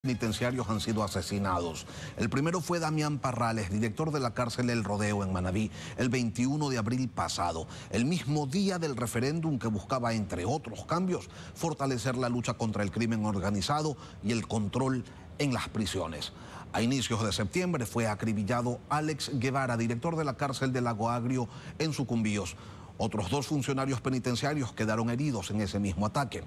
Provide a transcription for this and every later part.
Penitenciarios han sido asesinados. El primero fue Damián Parrales, director de la cárcel El Rodeo en Manabí, el 21 de abril pasado, el mismo día del referéndum que buscaba, entre otros cambios, fortalecer la lucha contra el crimen organizado y el control en las prisiones. A inicios de septiembre fue acribillado Alex Guevara, director de la cárcel de Lago Agrio en Sucumbíos. Otros dos funcionarios penitenciarios quedaron heridos en ese mismo ataque.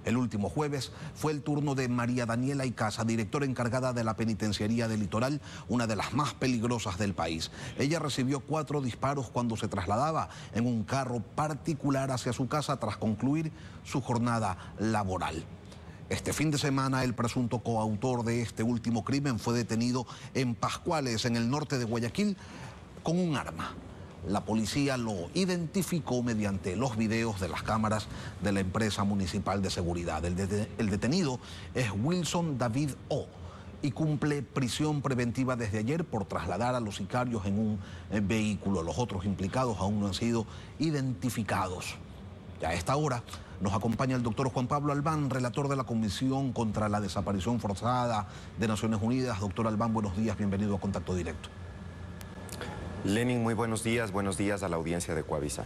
El último jueves fue el turno de María Daniela Icaza, directora encargada de la penitenciaría del Litoral, una de las más peligrosas del país. Ella recibió 4 disparos cuando se trasladaba en un carro particular hacia su casa tras concluir su jornada laboral. Este fin de semana, el presunto coautor de este último crimen fue detenido en Pascuales, en el norte de Guayaquil, con un arma. La policía lo identificó mediante los videos de las cámaras de la empresa municipal de seguridad. El detenido es Wilson David O. y cumple prisión preventiva desde ayer por trasladar a los sicarios en un vehículo. Los otros implicados aún no han sido identificados. Ya a esta hora nos acompaña el doctor Juan Pablo Albán, relator de la Comisión contra la Desaparición Forzada de Naciones Unidas. Doctor Albán, buenos días, bienvenido a Contacto Directo. Lenin, muy buenos días a la audiencia de Coavisa.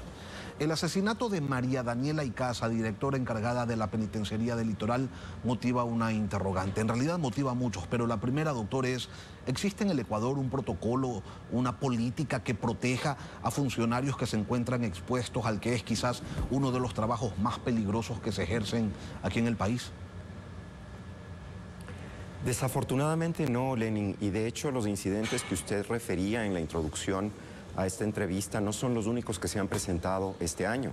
El asesinato de María Daniela Icaza, directora encargada de la penitenciaría del Litoral, motiva una interrogante. En realidad motiva a muchos, pero la primera, doctor, es: ¿existe en el Ecuador un protocolo, una política que proteja a funcionarios que se encuentran expuestos al que es quizás uno de los trabajos más peligrosos que se ejercen aquí en el país? Desafortunadamente no, Lenin, y de hecho los incidentes que usted refería en la introducción a esta entrevista no son los únicos que se han presentado este año.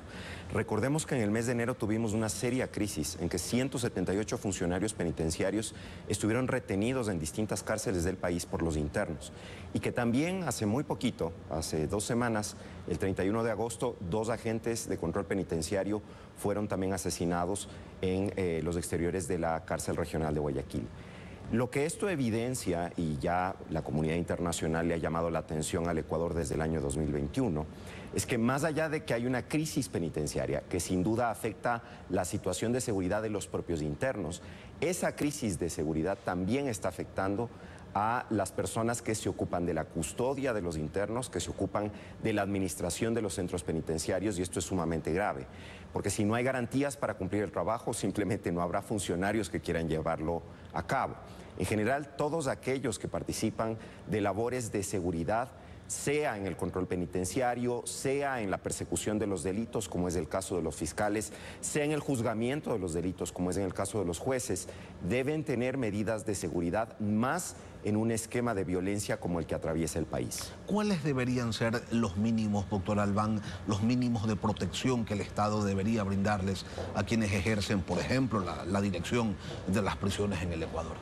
Recordemos que en el mes de enero tuvimos una seria crisis en que 178 funcionarios penitenciarios estuvieron retenidos en distintas cárceles del país por los internos, y que también hace muy poquito, hace 2 semanas, el 31 de agosto, 2 agentes de control penitenciario fueron también asesinados en los exteriores de la cárcel regional de Guayaquil. Lo que esto evidencia, y ya la comunidad internacional le ha llamado la atención al Ecuador desde el año 2021, es que más allá de que hay una crisis penitenciaria que sin duda afecta la situación de seguridad de los propios internos, esa crisis de seguridad también está afectando a las personas que se ocupan de la custodia de los internos, que se ocupan de la administración de los centros penitenciarios, y esto es sumamente grave, porque si no hay garantías para cumplir el trabajo, simplemente no habrá funcionarios que quieran llevarlo a cabo. En general, todos aquellos que participan de labores de seguridad, sea en el control penitenciario, sea en la persecución de los delitos, como es el caso de los fiscales, sea en el juzgamiento de los delitos, como es en el caso de los jueces, deben tener medidas de seguridad, más en un esquema de violencia como el que atraviesa el país. ¿Cuáles deberían ser los mínimos, doctor Albán, los mínimos de protección que el Estado debería brindarles a quienes ejercen, por ejemplo, la dirección de las prisiones en el Ecuador?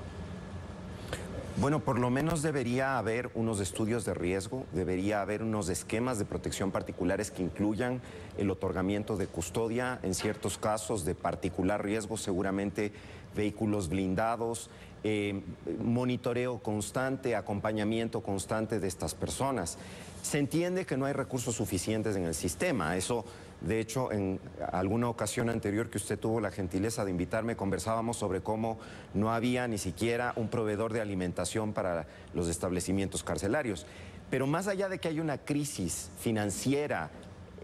Bueno, por lo menos debería haber unos estudios de riesgo, debería haber unos esquemas de protección particulares que incluyan el otorgamiento de custodia, en ciertos casos de particular riesgo, seguramente vehículos blindados, monitoreo constante, acompañamiento constante de estas personas. Se entiende que no hay recursos suficientes en el sistema. Eso, de hecho, en alguna ocasión anterior que usted tuvo la gentileza de invitarme, conversábamos sobre cómo no había ni siquiera un proveedor de alimentación para los establecimientos carcelarios. Pero más allá de que hay una crisis financiera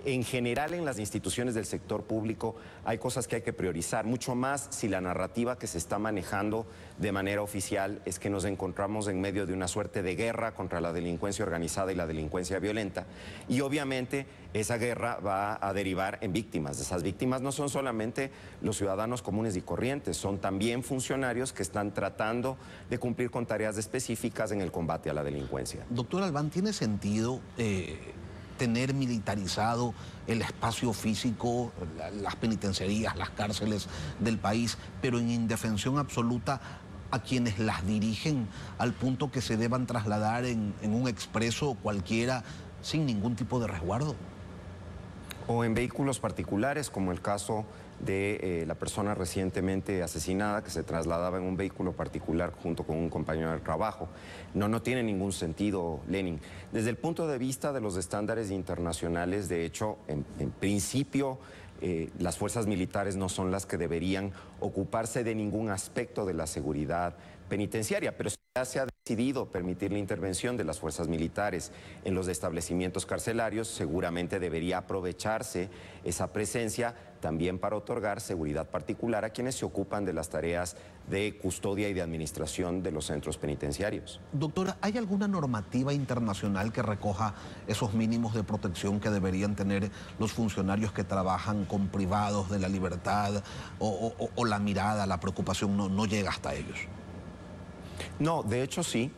en general en las instituciones del sector público, hay cosas que hay que priorizar, mucho más si la narrativa que se está manejando de manera oficial es que nos encontramos en medio de una suerte de guerra contra la delincuencia organizada y la delincuencia violenta, y obviamente esa guerra va a derivar en víctimas. Esas víctimas no son solamente los ciudadanos comunes y corrientes, son también funcionarios que están tratando de cumplir con tareas específicas en el combate a la delincuencia. Doctor Albán, ¿tiene sentido tener militarizado el espacio físico, las penitenciarías, las cárceles del país, pero en indefensión absoluta a quienes las dirigen, al punto que se deban trasladar en un expreso cualquiera sin ningún tipo de resguardo? O en vehículos particulares, como el caso de la persona recientemente asesinada, que se trasladaba en un vehículo particular junto con un compañero de trabajo. No tiene ningún sentido, Lenin. Desde el punto de vista de los estándares internacionales, de hecho, en principio, las fuerzas militares no son las que deberían ocuparse de ningún aspecto de la seguridad penitenciaria, pero si ya se ha decidido permitir la intervención de las fuerzas militares en los establecimientos carcelarios, seguramente debería aprovecharse esa presencia también para otorgar seguridad particular a quienes se ocupan de las tareas de custodia y de administración de los centros penitenciarios. Doctora, ¿hay alguna normativa internacional que recoja esos mínimos de protección que deberían tener los funcionarios que trabajan con privados de la libertad o la mirada, la preocupación no llega hasta ellos? No, de hecho sí.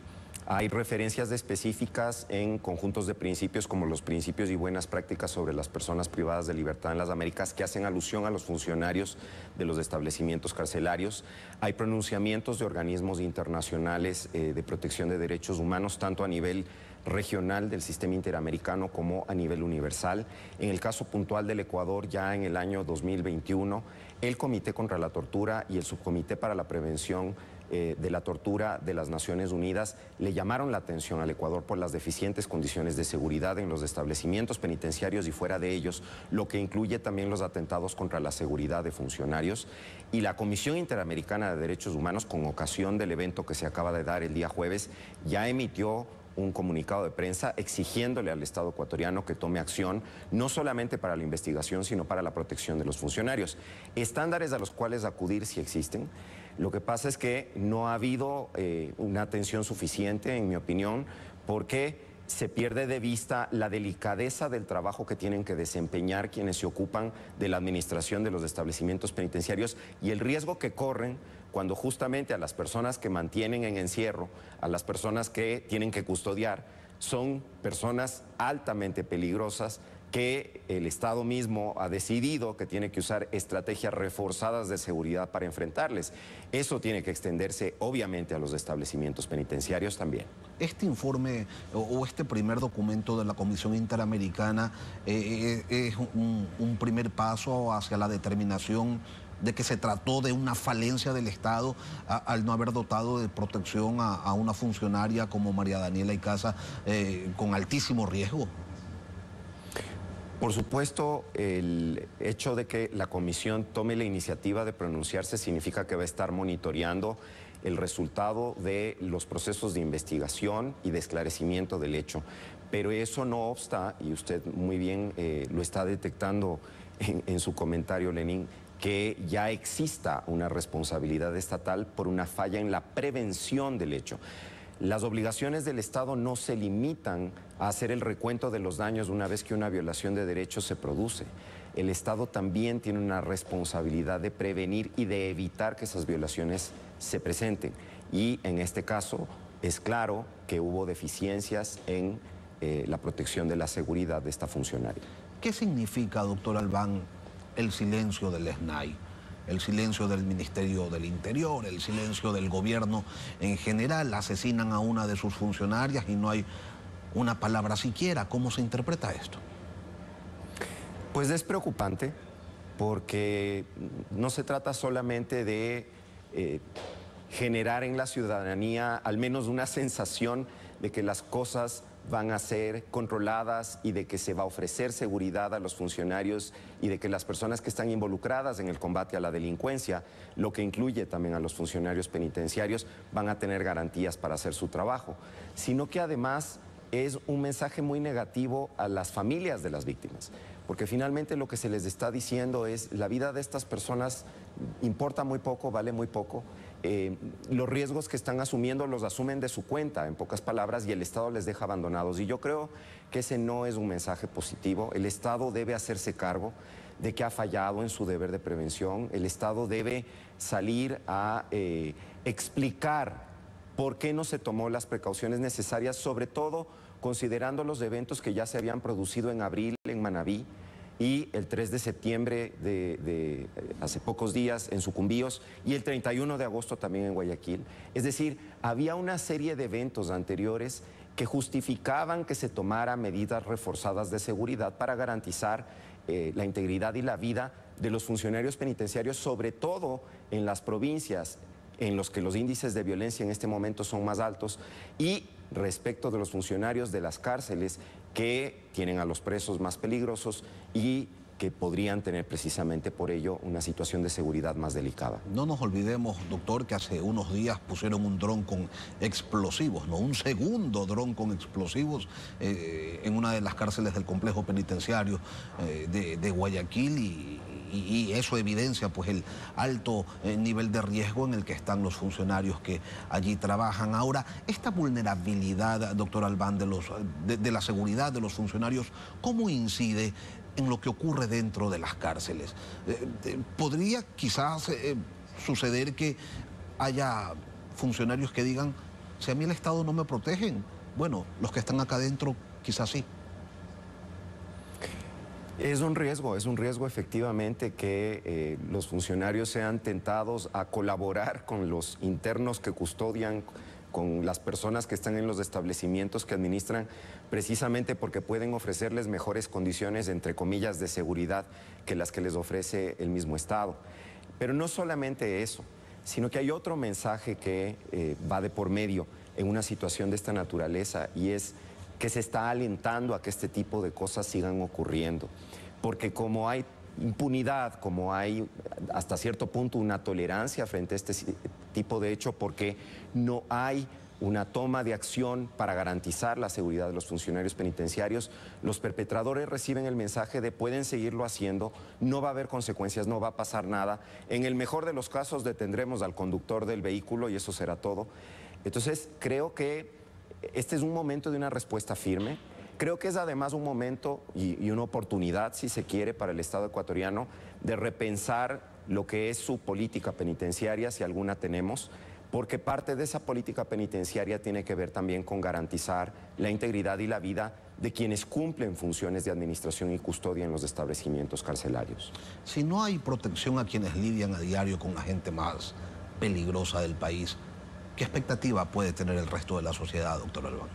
Hay referencias específicas en conjuntos de principios como los principios y buenas prácticas sobre las personas privadas de libertad en las Américas que hacen alusión a los funcionarios de los establecimientos carcelarios. Hay pronunciamientos de organismos internacionales de protección de derechos humanos, tanto a nivel regional del sistema interamericano como a nivel universal. En el caso puntual del Ecuador, ya en el año 2021, el Comité contra la Tortura y el Subcomité para la Prevención de la Tortura de las Naciones Unidas le llamaron la atención al Ecuador por las deficientes condiciones de seguridad en los establecimientos penitenciarios y fuera de ellos, lo que incluye también los atentados contra la seguridad de funcionarios. Y la Comisión Interamericana de Derechos Humanos, con ocasión del evento que se acaba de dar el día jueves, ya emitió un comunicado de prensa exigiéndole al Estado ecuatoriano que tome acción, no solamente para la investigación, sino para la protección de los funcionarios. Estándares a los cuales acudir sí existen. Lo que pasa es que no ha habido una atención suficiente, en mi opinión, porque se pierde de vista la delicadeza del trabajo que tienen que desempeñar quienes se ocupan de la administración de los establecimientos penitenciarios y el riesgo que corren cuando justamente a las personas que mantienen en encierro, a las personas que tienen que custodiar, son personas altamente peligrosas que el Estado mismo ha decidido que tiene que usar estrategias reforzadas de seguridad para enfrentarles. Eso tiene que extenderse obviamente a los establecimientos penitenciarios también. Este informe o este primer documento de la Comisión Interamericana es un primer paso hacia la determinación de que se trató de una falencia del Estado al no haber dotado de protección a una funcionaria como María Daniela Icaza con altísimo riesgo. Por supuesto, el hecho de que la comisión tome la iniciativa de pronunciarse significa que va a estar monitoreando el resultado de los procesos de investigación y de esclarecimiento del hecho. Pero eso no obsta, y usted muy bien lo está detectando en su comentario, Lenín, que ya exista una responsabilidad estatal por una falla en la prevención del hecho. Las obligaciones del Estado no se limitan a hacer el recuento de los daños una vez que una violación de derechos se produce. El Estado también tiene una responsabilidad de prevenir y de evitar que esas violaciones se presenten. Y en este caso es claro que hubo deficiencias en la protección de la seguridad de esta funcionaria. ¿Qué significa, doctor Albán, el silencio del SNAI? El silencio del Ministerio del Interior, el silencio del gobierno en general. Asesinan a una de sus funcionarias y no hay una palabra siquiera. ¿Cómo se interpreta esto? Pues es preocupante porque no se trata solamente de generar en la ciudadanía al menos una sensación de que las cosas van a ser controladas y de que se va a ofrecer seguridad a los funcionarios y de que las personas que están involucradas en el combate a la delincuencia, lo que incluye también a los funcionarios penitenciarios, van a tener garantías para hacer su trabajo, sino que además es un mensaje muy negativo a las familias de las víctimas, porque finalmente lo que se les está diciendo es la vida de estas personas importa muy poco, vale muy poco. Los riesgos que están asumiendo los asumen de su cuenta, en pocas palabras, y el Estado les deja abandonados. Y yo creo que ese no es un mensaje positivo. El Estado debe hacerse cargo de que ha fallado en su deber de prevención. El Estado debe salir a explicar por qué no se tomó las precauciones necesarias, sobre todo considerando los eventos que ya se habían producido en abril en Manabí, y el 3 de septiembre de hace pocos días en Sucumbíos y el 31 de agosto también en Guayaquil. Es decir, había una serie de eventos anteriores que justificaban que se tomaran medidas reforzadas de seguridad para garantizar la integridad y la vida de los funcionarios penitenciarios, sobre todo en las provincias en los que los índices de violencia en este momento son más altos, y respecto de los funcionarios de las cárceles que tienen a los presos más peligrosos y que podrían tener precisamente por ello una situación de seguridad más delicada. No nos olvidemos, doctor, que hace unos días pusieron un dron con explosivos, ¿no? Un segundo dron con explosivos en una de las cárceles del complejo penitenciario de Guayaquil y eso evidencia pues el alto nivel de riesgo en el que están los funcionarios que allí trabajan. Ahora, esta vulnerabilidad, doctor Albán, de la seguridad de los funcionarios, ¿cómo incide en lo que ocurre dentro de las cárceles? ¿Podría quizás suceder que haya funcionarios que digan, si a mí el Estado no me protegen, bueno, los que están acá adentro quizás sí? Es un riesgo efectivamente que los funcionarios sean tentados a colaborar con los internos que custodian, con las personas que están en los establecimientos que administran, precisamente porque pueden ofrecerles mejores condiciones, entre comillas, de seguridad que las que les ofrece el mismo Estado. Pero no solamente eso, sino que hay otro mensaje que va de por medio en una situación de esta naturaleza, y es que se está alentando a que este tipo de cosas sigan ocurriendo. Porque como hay impunidad, como hay hasta cierto punto una tolerancia frente a este tipo de hecho, porque no hay una toma de acción para garantizar la seguridad de los funcionarios penitenciarios, los perpetradores reciben el mensaje de pueden seguirlo haciendo, no va a haber consecuencias, no va a pasar nada. En el mejor de los casos detendremos al conductor del vehículo y eso será todo. Entonces, creo que este es un momento de una respuesta firme. Creo que es además un momento y una oportunidad, si se quiere, para el Estado ecuatoriano de repensar lo que es su política penitenciaria, si alguna tenemos, porque parte de esa política penitenciaria tiene que ver también con garantizar la integridad y la vida de quienes cumplen funciones de administración y custodia en los establecimientos carcelarios. Si no hay protección a quienes lidian a diario con la gente más peligrosa del país, ¿qué expectativa puede tener el resto de la sociedad, doctor Albán?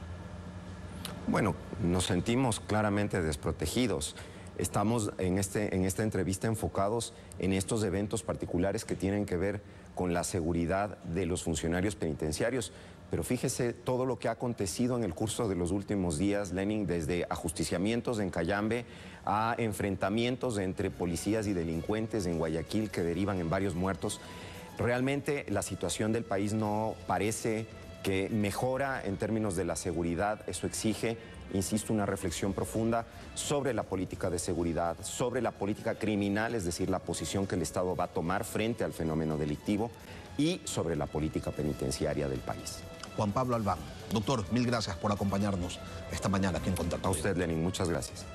Bueno, nos sentimos claramente desprotegidos. Estamos en esta entrevista enfocados en estos eventos particulares que tienen que ver con la seguridad de los funcionarios penitenciarios. Pero fíjese todo lo que ha acontecido en el curso de los últimos días, Lenin, desde ajusticiamientos en Cayambe a enfrentamientos entre policías y delincuentes en Guayaquil que derivan en varios muertos. Realmente la situación del país no parece que mejora en términos de la seguridad. Eso exige, insisto, una reflexión profunda sobre la política de seguridad, sobre la política criminal, es decir, la posición que el Estado va a tomar frente al fenómeno delictivo, y sobre la política penitenciaria del país. Juan Pablo Albán. Doctor, mil gracias por acompañarnos esta mañana aquí en Contacto. A usted, Lenin, muchas gracias.